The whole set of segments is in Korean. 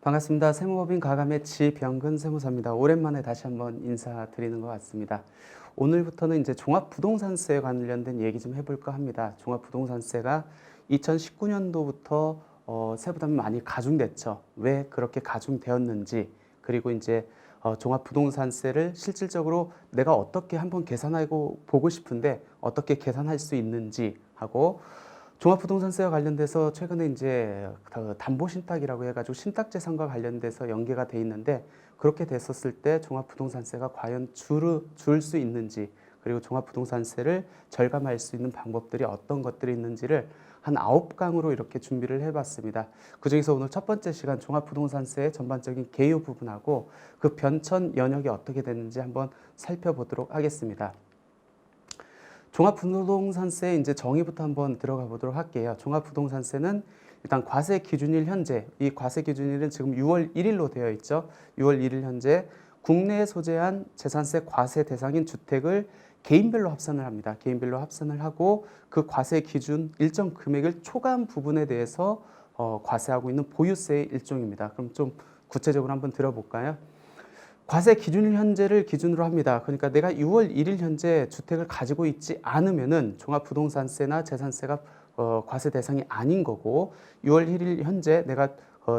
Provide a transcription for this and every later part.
반갑습니다. 세무법인 가감의 지병근 세무사입니다. 오랜만에 다시 한번 인사드리는 것 같습니다. 오늘부터는 이제 종합부동산세에 관련된 얘기 좀 해볼까 합니다. 종합부동산세가 2019년도부터 세부담이 많이 가중됐죠. 왜 그렇게 가중되었는지, 그리고 이제 종합부동산세를 실질적으로 내가 어떻게 한번 계산하고 보고 싶은데 어떻게 계산할 수 있는지 하고, 종합부동산세와 관련돼서 최근에 이제 담보신탁이라고 해가지고 신탁재산과 관련돼서 연계가 돼 있는데, 그렇게 됐었을 때 종합부동산세가 과연 줄 수 있는지, 그리고 종합부동산세를 절감할 수 있는 방법들이 어떤 것들이 있는지를 한 9강으로 이렇게 준비를 해봤습니다. 그중에서 오늘 첫 번째 시간 종합부동산세의 전반적인 개요 부분하고 그 변천 연역이 어떻게 되는지 한번 살펴보도록 하겠습니다. 종합부동산세 이제 정의부터 한번 들어가 보도록 할게요. 종합부동산세는 일단 과세 기준일 현재, 이 과세 기준일은 지금 6월 1일로 되어 있죠. 6월 1일 현재 국내에 소재한 재산세 과세 대상인 주택을 개인별로 합산을 합니다. 개인별로 합산을 하고 그 과세 기준 일정 금액을 초과한 부분에 대해서 과세하고 있는 보유세의 일종입니다. 그럼 좀 구체적으로 한번 들어볼까요? 과세 기준일 현재를 기준으로 합니다. 그러니까 내가 6월 1일 현재 주택을 가지고 있지 않으면은 종합부동산세나 재산세가 과세 대상이 아닌 거고, 6월 1일 현재 내가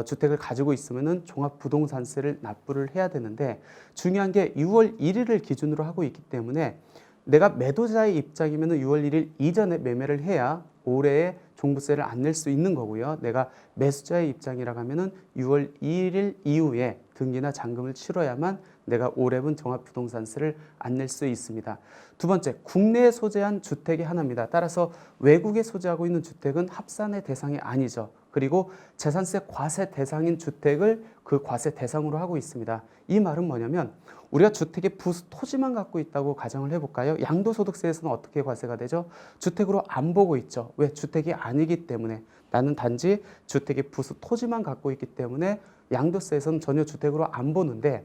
주택을 가지고 있으면은 종합부동산세를 납부를 해야 되는데, 중요한 게 6월 1일을 기준으로 하고 있기 때문에 내가 매도자의 입장이면은 6월 1일 이전에 매매를 해야 올해에 종부세를 안 낼 수 있는 거고요. 내가 매수자의 입장이라고 하면은 6월 2일 이후에 등기나 잔금을 치러야만 내가 올해분 종합부동산세를 안 낼 수 있습니다. 두 번째, 국내에 소재한 주택이 하나입니다. 따라서 외국에 소재하고 있는 주택은 합산의 대상이 아니죠. 그리고 재산세 과세 대상인 주택을 그 과세 대상으로 하고 있습니다. 이 말은 뭐냐면, 우리가 주택의 부수 토지만 갖고 있다고 가정을 해볼까요? 양도소득세에서는 어떻게 과세가 되죠? 주택으로 안 보고 있죠. 왜? 주택이 아니기 때문에. 나는 단지 주택의 부수 토지만 갖고 있기 때문에 양도세에서는 전혀 주택으로 안 보는데,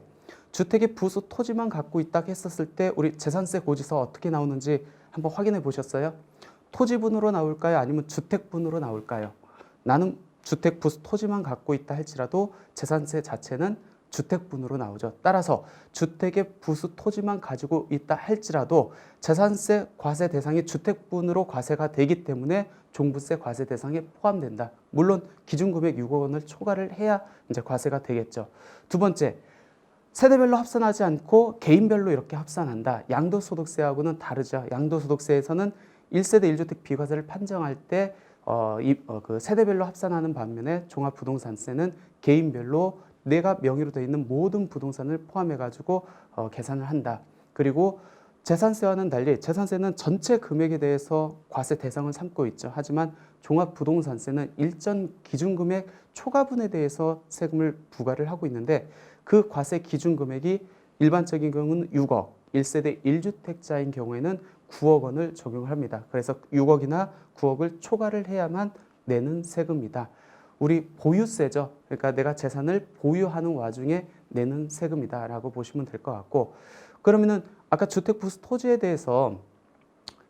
주택의 부수 토지만 갖고 있다고 했었을 때 우리 재산세 고지서 어떻게 나오는지 한번 확인해 보셨어요? 토지분으로 나올까요? 아니면 주택분으로 나올까요? 나는 주택 부수 토지만 갖고 있다 할지라도 재산세 자체는 주택분으로 나오죠. 따라서 주택의 부수 토지만 가지고 있다 할지라도 재산세 과세 대상이 주택분으로 과세가 되기 때문에 종부세 과세 대상에 포함된다. 물론 기준금액 6억 원을 초과를 해야 이제 과세가 되겠죠. 두 번째, 세대별로 합산하지 않고 개인별로 이렇게 합산한다. 양도소득세하고는 다르죠. 양도소득세에서는 1세대 1주택 비과세를 판정할 때 그 세대별로 합산하는 반면에 종합부동산세는 개인별로 내가 명의로 되어 있는 모든 부동산을 포함해가지고 계산을 한다. 그리고 재산세와는 달리 재산세는 전체 금액에 대해서 과세 대상을 삼고 있죠. 하지만 종합부동산세는 일정 기준금액 초과분에 대해서 세금을 부과를 하고 있는데, 그 과세 기준금액이 일반적인 경우는 6억, 1세대 1주택자인 경우에는 9억 원을 적용을 합니다. 그래서 6억이나 9억을 초과를 해야만 내는 세금이다. 우리 보유세죠. 그러니까 내가 재산을 보유하는 와중에 내는 세금이다라고 보시면 될 것 같고, 그러면은 아까 주택 부수 토지에 대해서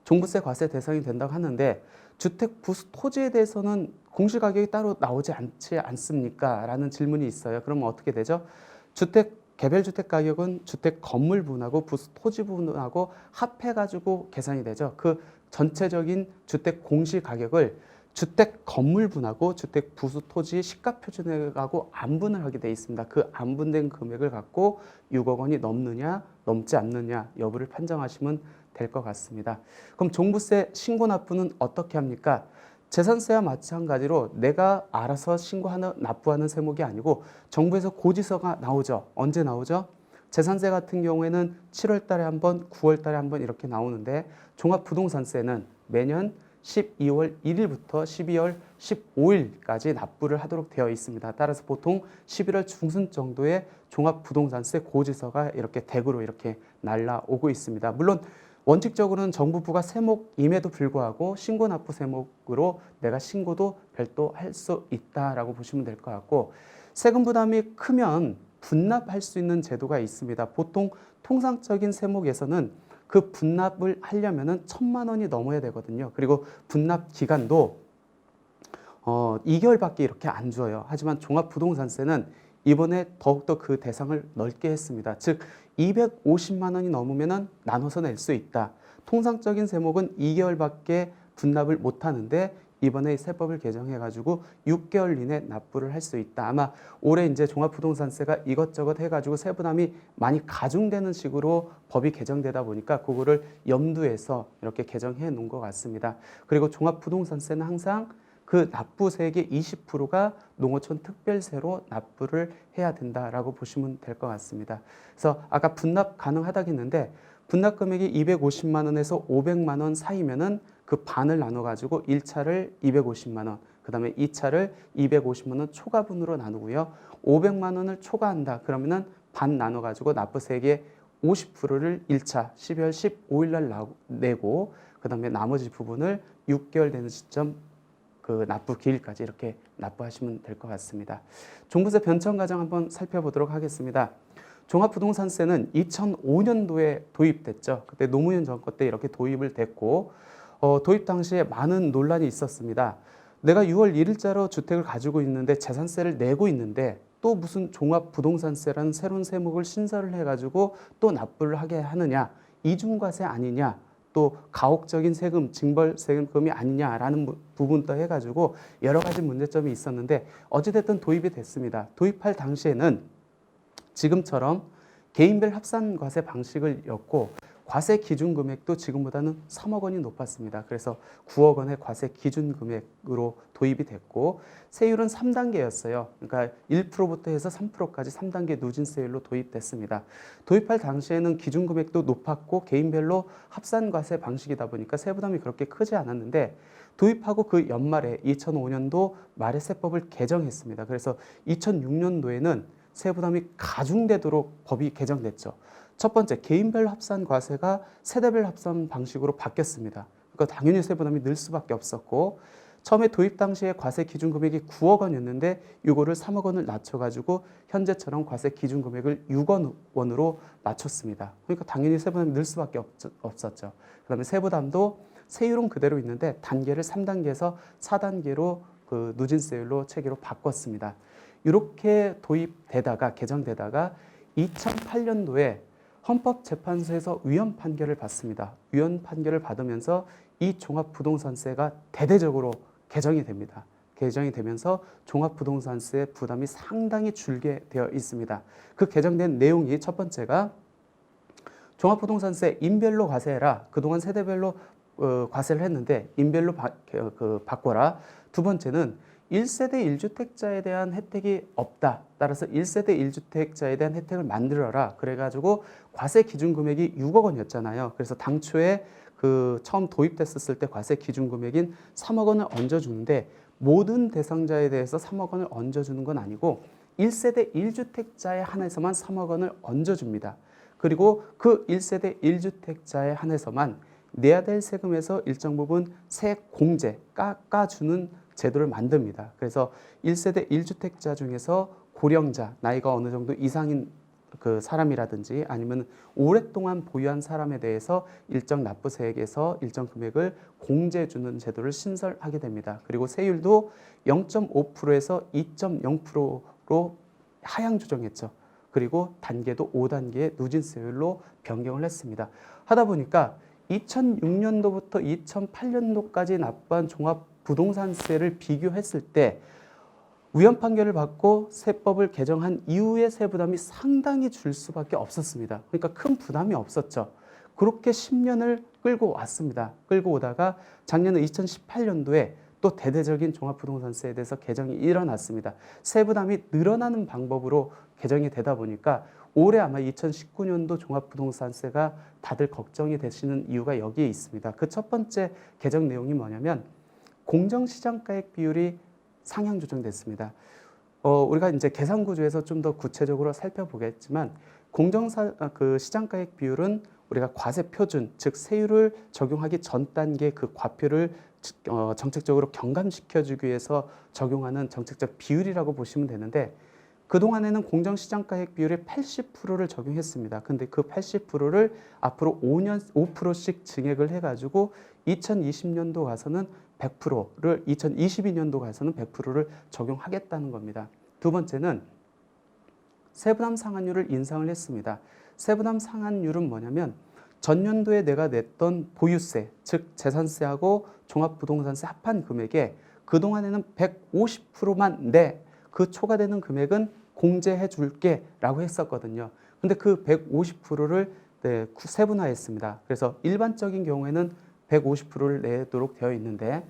종부세 과세 대상이 된다고 하는데, 주택 부수 토지에 대해서는 공시가격이 따로 나오지 않습니까? 라는 질문이 있어요. 그러면 어떻게 되죠? 개별주택 가격은 주택 건물분하고 부수 토지분하고 합해가지고 계산이 되죠. 그 전체적인 주택 공시가격을 주택 건물분하고 주택 부수 토지 시가표준액하고 안분을 하게 되어 있습니다. 그 안분된 금액을 갖고 6억 원이 넘느냐 넘지 않느냐 여부를 판정하시면 될 것 같습니다. 그럼 종부세 신고 납부는 어떻게 합니까? 재산세와 마찬가지로 내가 알아서 납부하는 세목이 아니고 정부에서 고지서가 나오죠. 언제 나오죠? 재산세 같은 경우에는 7월 달에 한 번, 9월 달에 한 번 이렇게 나오는데, 종합부동산세는 매년 12월 1일부터 12월 15일까지 납부를 하도록 되어 있습니다. 따라서 보통 11월 중순 정도에 종합부동산세 고지서가 이렇게 댁으로 이렇게 날라오고 있습니다. 물론 원칙적으로는 정부부가 세목임에도 불구하고 신고 납부 세목으로 내가 신고도 별도 할 수 있다라고 보시면 될 것 같고, 세금 부담이 크면 분납할 수 있는 제도가 있습니다. 보통 통상적인 세목에서는 그 분납을 하려면은 1,000만 원이 넘어야 되거든요. 그리고 분납 기간도 2개월밖에 이렇게 안 줘요. 하지만 종합부동산세는 이번에 더욱더 그 대상을 넓게 했습니다. 즉 250만 원이 넘으면 나눠서 낼 수 있다. 통상적인 세목은 2개월밖에 분납을 못하는데 이번에 세법을 개정해가지고 6개월 이내 납부를 할 수 있다. 아마 올해 이제 종합부동산세가 이것저것 해가지고 세부담이 많이 가중되는 식으로 법이 개정되다 보니까 그거를 염두해서 이렇게 개정해 놓은 것 같습니다. 그리고 종합부동산세는 항상 그 납부세액의 20%가 농어촌 특별세로 납부를 해야 된다라고 보시면 될 것 같습니다. 그래서 아까 분납 가능하다고 했는데 분납 금액이 250만 원에서 500만 원 사이면은 그 반을 나눠가지고 1차를 250만 원, 그 다음에 2차를 250만 원 초과분으로 나누고요. 500만 원을 초과한다. 그러면은 반 나눠가지고 납부세액의 50%를 1차 12월 15일 날 내고, 그 다음에 나머지 부분을 6개월 되는 시점 그 납부 기일까지 이렇게 납부하시면 될 것 같습니다. 종부세 변천 과정 한번 살펴보도록 하겠습니다. 종합부동산세는 2005년도에 도입됐죠. 그때 노무현 정권 때 이렇게 도입을 됐고, 도입 당시에 많은 논란이 있었습니다. 내가 6월 1일자로 주택을 가지고 있는데 재산세를 내고 있는데 또 무슨 종합부동산세라는 새로운 세목을 신설을 해가지고 또 납부를 하게 하느냐, 이중과세 아니냐, 또 가혹적인 세금, 징벌 세금이 아니냐라는 부분도 해가지고 여러 가지 문제점이 있었는데 어찌됐든 도입이 됐습니다. 도입할 당시에는 지금처럼 개인별 합산과세 방식을 였고 과세 기준 금액도 지금보다는 3억 원이 높았습니다. 그래서 9억 원의 과세 기준 금액으로 도입이 됐고 세율은 3단계였어요. 그러니까 1%부터 해서 3%까지 3단계 누진세율로 도입됐습니다. 도입할 당시에는 기준 금액도 높았고 개인별로 합산과세 방식이다 보니까 세부담이 그렇게 크지 않았는데 도입하고 그 연말에 2005년도 말에 세법을 개정했습니다. 그래서 2006년도에는 세부담이 가중되도록 법이 개정됐죠. 첫 번째, 개인별 합산 과세가 세대별 합산 방식으로 바뀌었습니다. 그러니까 당연히 세부담이 늘 수밖에 없었고 처음에 도입 당시에 과세 기준 금액이 9억 원이었는데 이거를 3억 원을 낮춰가지고 현재처럼 과세 기준 금액을 6억 원으로 낮췄습니다. 그러니까 당연히 세부담이 늘 수밖에 없었죠. 그다음에 세부담도 세율은 그대로 있는데 단계를 3단계에서 4단계로 그 누진세율로 체계로 바꿨습니다. 이렇게 도입되다가 개정되다가 2008년도에 헌법재판소에서 위헌 판결을 받습니다. 위헌 판결을 받으면서 이 종합부동산세가 대대적으로 개정이 됩니다. 개정이 되면서 종합부동산세 부담이 상당히 줄게 되어 있습니다. 그 개정된 내용이 첫 번째가 종합부동산세 인별로 과세해라. 그동안 세대별로 과세를 했는데 인별로 바꿔라. 두 번째는 1세대 1주택자에 대한 혜택이 없다. 따라서 1세대 1주택자에 대한 혜택을 만들어라. 그래가지고 과세 기준 금액이 6억 원이었잖아요. 그래서 당초에 그 처음 도입됐었을 때 과세 기준 금액인 3억 원을 얹어주는데 모든 대상자에 대해서 3억 원을 얹어주는 건 아니고 1세대 1주택자에 한해서만 3억 원을 얹어줍니다. 그리고 그 1세대 1주택자에 한해서만 내야 될 세금에서 일정 부분 세 공제 깎아주는 제도를 만듭니다. 그래서 1세대 1주택자 중에서 고령자, 나이가 어느 정도 이상인 그 사람이라든지 아니면 오랫동안 보유한 사람에 대해서 일정 납부세액에서 일정 금액을 공제해 주는 제도를 신설하게 됩니다. 그리고 세율도 0.5%에서 2.0%로 하향 조정했죠. 그리고 단계도 5단계의 누진세율로 변경을 했습니다. 하다 보니까 2006년도부터 2008년도까지 납부한 종합부동산세를 비교했을 때 위헌 판결을 받고 세법을 개정한 이후에 세부담이 상당히 줄 수밖에 없었습니다. 그러니까 큰 부담이 없었죠. 그렇게 10년을 끌고 왔습니다. 끌고 오다가 작년에 2018년도에 또 대대적인 종합부동산세에 대해서 개정이 일어났습니다. 세부담이 늘어나는 방법으로 개정이 되다 보니까 올해 아마 2019년도 종합부동산세가 다들 걱정이 되시는 이유가 여기에 있습니다. 그 첫 번째 개정 내용이 뭐냐면 공정시장가액 비율이 상향 조정됐습니다. 우리가 이제 계산 구조에서 좀 더 구체적으로 살펴보겠지만 시장가액 비율은 우리가 과세 표준, 즉 세율을 적용하기 전 단계 그 과표를 정책적으로 경감시켜주기 위해서 적용하는 정책적 비율이라고 보시면 되는데 그동안에는 공정시장가액 비율의 80%를 적용했습니다. 근데 그 80%를 앞으로 5년 5%씩 증액을 해가지고 2020년도 가서는 100%를 2022년도 가서는 100%를 적용하겠다는 겁니다. 두 번째는 세부담 상환율을 인상을 했습니다. 세부담 상환율은 뭐냐면 전년도에 내가 냈던 보유세, 즉 재산세하고 종합부동산세 합한 금액에 그동안에는 150%만 내, 그 초과되는 금액은 공제해 줄게 라고 했었거든요. 근데 그 150%를 세분화했습니다. 그래서 일반적인 경우에는 150%를 내도록 되어 있는데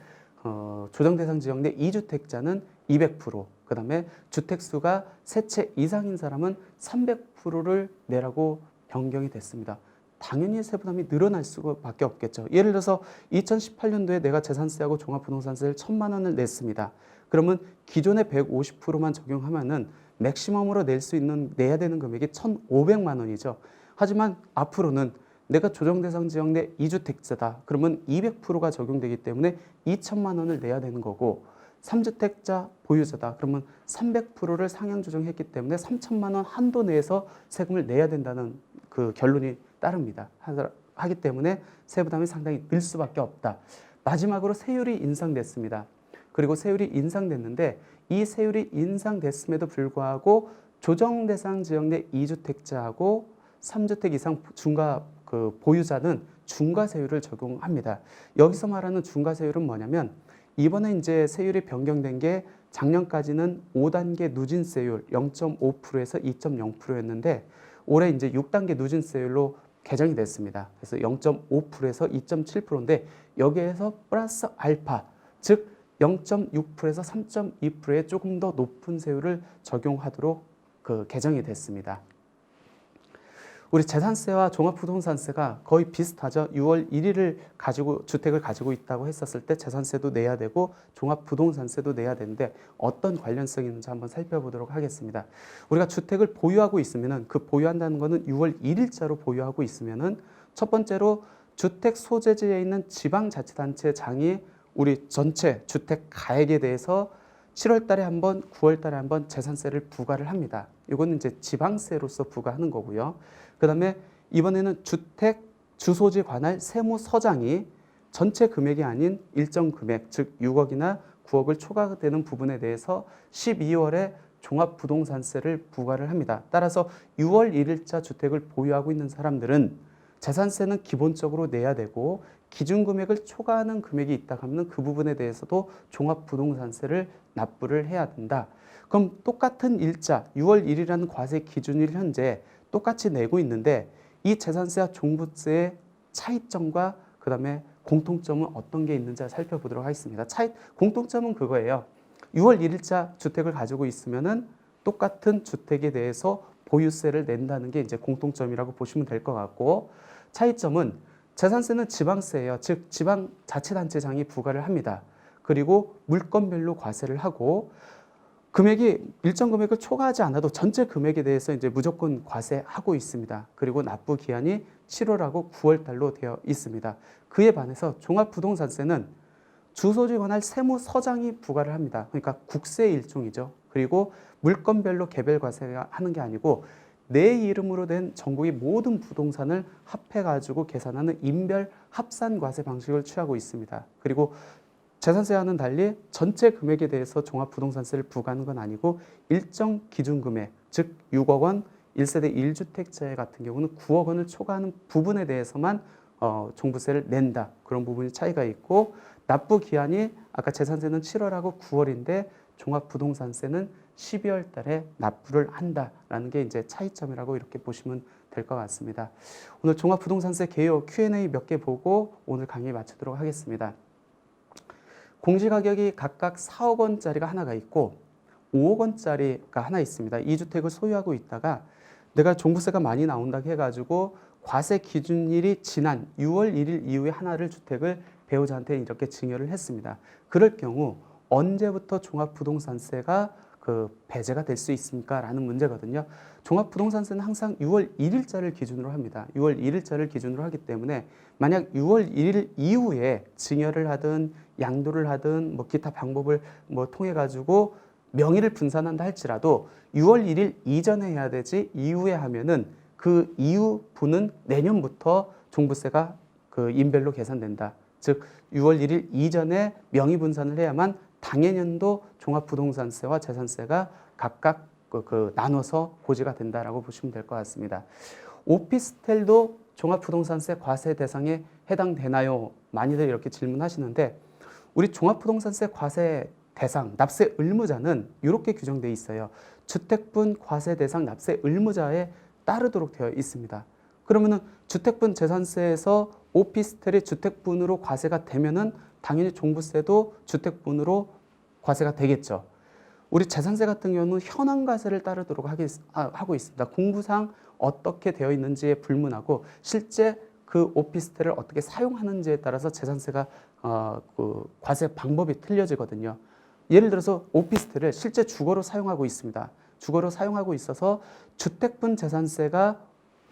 조정대상 지역 내 2주택자는 200%, 그 다음에 주택수가 3채 이상인 사람은 300%를 내라고 변경이 됐습니다. 당연히 세부담이 늘어날 수밖에 없겠죠. 예를 들어서 2018년도에 내가 재산세하고 종합부동산세를 1,000만 원을 냈습니다. 그러면 기존의 150%만 적용하면은 맥시멈으로 내야 되는 금액이 1,500만 원이죠. 하지만 앞으로는 내가 조정대상 지역 내 2주택자다. 그러면 200%가 적용되기 때문에 2천만 원을 내야 되는 거고 3주택자 보유자다. 그러면 300%를 상향 조정했기 때문에 3천만 원 한도 내에서 세금을 내야 된다는 그 결론이 따릅니다. 하기 때문에 세부담이 상당히 늘 수밖에 없다. 마지막으로 세율이 인상됐습니다. 그리고 세율이 인상됐는데 이 세율이 인상됐음에도 불구하고 조정 대상 지역 내 2주택자하고 3주택 이상 중과 그 보유자는 중과세율을 적용합니다. 여기서 말하는 중과세율은 뭐냐면 이번에 이제 세율이 변경된 게 작년까지는 5단계 누진세율 0.5%에서 2.0%였는데 올해 이제 6단계 누진세율로 개정이 됐습니다. 그래서 0.5%에서 2.7%인데 여기에서 플러스 알파, 즉 0.6%에서 3.2%의 조금 더 높은 세율을 적용하도록 개정이 됐습니다. 우리 재산세와 종합부동산세가 거의 비슷하죠. 6월 1일을 가지고 주택을 가지고 있다고 했었을 때 재산세도 내야 되고 종합부동산세도 내야 되는데 어떤 관련성이 있는지 한번 살펴보도록 하겠습니다. 우리가 주택을 보유하고 있으면은 그 보유한다는 것은 6월 1일자로 보유하고 있으면은 첫 번째로 주택 소재지에 있는 지방자치단체장이 우리 전체 주택 가액에 대해서 7월 달에 한 번, 9월 달에 한 번 재산세를 부과를 합니다. 이거는 이제 지방세로서 부과하는 거고요. 그다음에 이번에는 주택 주소지 관할 세무서장이 전체 금액이 아닌 일정 금액, 즉 6억이나 9억을 초과되는 부분에 대해서 12월에 종합부동산세를 부과를 합니다. 따라서 6월 1일자 주택을 보유하고 있는 사람들은 재산세는 기본적으로 내야 되고 기준금액을 초과하는 금액이 있다 하면 그 부분에 대해서도 종합부동산세를 납부를 해야 된다. 그럼 똑같은 일자 6월 1일이라는 과세 기준일 현재 똑같이 내고 있는데 이 재산세와 종부세의 차이점과 그다음에 공통점은 어떤 게 있는지 살펴보도록 하겠습니다. 공통점은 그거예요. 6월 1일자 주택을 가지고 있으면은 똑같은 주택에 대해서 보유세를 낸다는 게 이제 공통점이라고 보시면 될 것 같고 차이점은 재산세는 지방세예요. 즉 지방자치단체장이 부과를 합니다. 그리고 물건별로 과세를 하고 금액이 일정 금액을 초과하지 않아도 전체 금액에 대해서 이제 무조건 과세하고 있습니다. 그리고 납부 기한이 7월하고 9월 달로 되어 있습니다. 그에 반해서 종합부동산세는 주소지 관할 세무서장이 부과를 합니다. 그러니까 국세의 일종이죠. 그리고 물건별로 개별 과세하는 게 아니고 내 이름으로 된 전국의 모든 부동산을 합해가지고 계산하는 인별 합산 과세 방식을 취하고 있습니다. 그리고 재산세와는 달리 전체 금액에 대해서 종합부동산세를 부과하는 건 아니고 일정 기준금액, 즉 6억 원, 1세대 1주택자 같은 경우는 9억 원을 초과하는 부분에 대해서만 종부세를 낸다. 그런 부분이 차이가 있고 납부 기한이 아까 재산세는 7월하고 9월인데 종합부동산세는 12월 달에 납부를 한다라는 게 이제 차이점이라고 이렇게 보시면 될 것 같습니다. 오늘 종합부동산세 개요 Q&A 몇 개 보고 오늘 강의 마치도록 하겠습니다. 공시가격이 각각 4억 원짜리가 하나가 있고 5억 원짜리가 하나 있습니다. 이 주택을 소유하고 있다가 내가 종부세가 많이 나온다고 해가지고 과세 기준일이 지난 6월 1일 이후에 하나를 주택을 배우자한테 이렇게 증여를 했습니다. 그럴 경우 언제부터 종합부동산세가 배제가 될 수 있습니까? 라는 문제거든요. 종합부동산세는 항상 6월 1일자를 기준으로 합니다. 6월 1일자를 기준으로 하기 때문에 만약 6월 1일 이후에 증여를 하든 양도를 하든 뭐 기타 방법을 통해 가지고 명의를 분산한다 할지라도 6월 1일 이전에 해야 되지 이후에 하면은 그 이후 분은 내년부터 종부세가 인별로 계산된다. 즉 6월 1일 이전에 명의 분산을 해야만 당해년도 종합부동산세와 재산세가 각각 나눠서 고지가 된다라고 보시면 될 것 같습니다. 오피스텔도 종합부동산세 과세 대상에 해당되나요? 많이들 이렇게 질문하시는데 우리 종합부동산세 과세 대상 납세 의무자는 이렇게 규정되어 있어요. 주택분 과세 대상 납세 의무자에 따르도록 되어 있습니다. 그러면은 주택분 재산세에서 오피스텔이 주택분으로 과세가 되면은 당연히 종부세도 주택분으로 과세가 되겠죠. 우리 재산세 같은 경우는 현황과세를 따르도록 하고 있습니다. 공부상 어떻게 되어 있는지에 불문하고 실제 그 오피스텔을 어떻게 사용하는지에 따라서 재산세가 과세 방법이 틀려지거든요. 예를 들어서 오피스텔을 실제 주거로 사용하고 있습니다. 주거로 사용하고 있어서 주택분 재산세가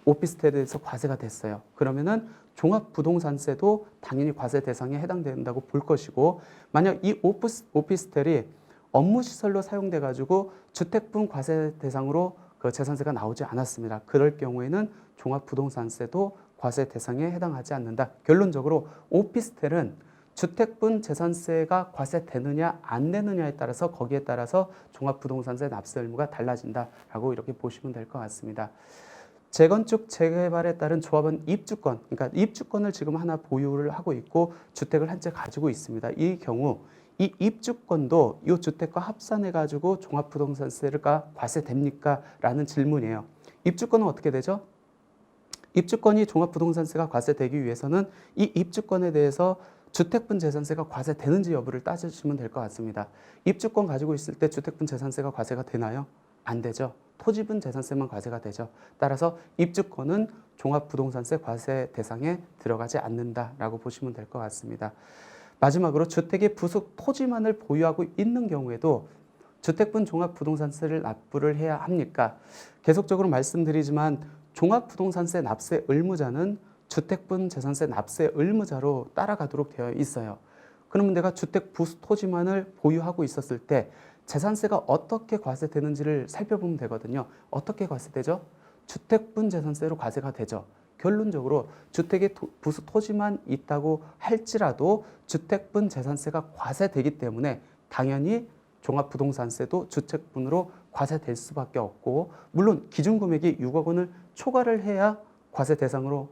오피스텔에서 과세가 됐어요. 그러면은 종합부동산세도 당연히 과세 대상에 해당된다고 볼 것이고, 만약 이 오피스텔이 업무시설로 사용돼 가지고 주택분 과세 대상으로 그 재산세가 나오지 않았습니다. 그럴 경우에는 종합부동산세도 과세 대상에 해당하지 않는다. 결론적으로 오피스텔은 주택분 재산세가 과세되느냐 안 되느냐에 따라서 거기에 따라서 종합부동산세 납세 의무가 달라진다라고 이렇게 보시면 될 것 같습니다. 재건축 재개발에 따른 조합원 입주권, 그러니까 입주권을 지금 하나 보유를 하고 있고 주택을 한 채 가지고 있습니다. 이 경우 이 입주권도 이 주택과 합산해 가지고 종합부동산세가 과세됩니까? 라는 질문이에요. 입주권은 어떻게 되죠? 입주권이 종합부동산세가 과세되기 위해서는 이 입주권에 대해서 주택분 재산세가 과세되는지 여부를 따지시면 될 것 같습니다. 입주권 가지고 있을 때 주택분 재산세가 과세가 되나요? 안 되죠. 토지분 재산세만 과세가 되죠. 따라서 입주권은 종합부동산세 과세 대상에 들어가지 않는다라고 보시면 될 것 같습니다. 마지막으로 주택의 부속 토지만을 보유하고 있는 경우에도 주택분 종합부동산세를 납부를 해야 합니까? 계속적으로 말씀드리지만 종합부동산세 납세 의무자는 주택분 재산세 납세 의무자로 따라가도록 되어 있어요. 그러면 내가 주택 부속 토지만을 보유하고 있었을 때 재산세가 어떻게 과세되는지를 살펴보면 되거든요. 어떻게 과세되죠? 주택분 재산세로 과세가 되죠. 결론적으로 주택의 부속 토지만 있다고 할지라도 주택분 재산세가 과세되기 때문에 당연히 종합부동산세도 주택분으로 과세될 수밖에 없고, 물론 기준금액이 6억 원을 초과를 해야 과세 대상으로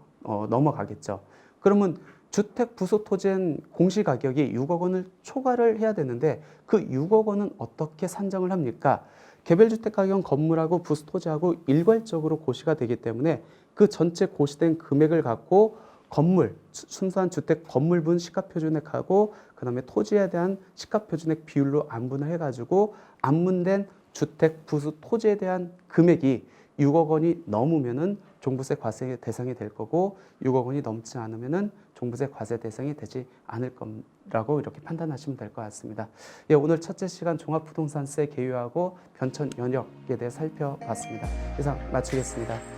넘어가겠죠. 그러면 주택 부속 토지의 공시가격이 6억 원을 초과를 해야 되는데 그 6억 원은 어떻게 산정을 합니까? 개별주택 가격 건물하고 부속 토지하고 일괄적으로 고시가 되기 때문에 그 전체 고시된 금액을 갖고 건물, 순수한 주택 건물분 시가표준액하고 그다음에 토지에 대한 시가표준액 비율로 안분을 해가지고 안분된 주택 부속 토지에 대한 금액이 6억 원이 넘으면은 종부세 과세 대상이 될 거고 6억 원이 넘지 않으면은 종부세 과세 대상이 되지 않을 거라고 이렇게 판단하시면 될 것 같습니다. 예, 오늘 첫째 시간 종합부동산세 개요하고 변천 연역에 대해 살펴봤습니다. 이상 마치겠습니다.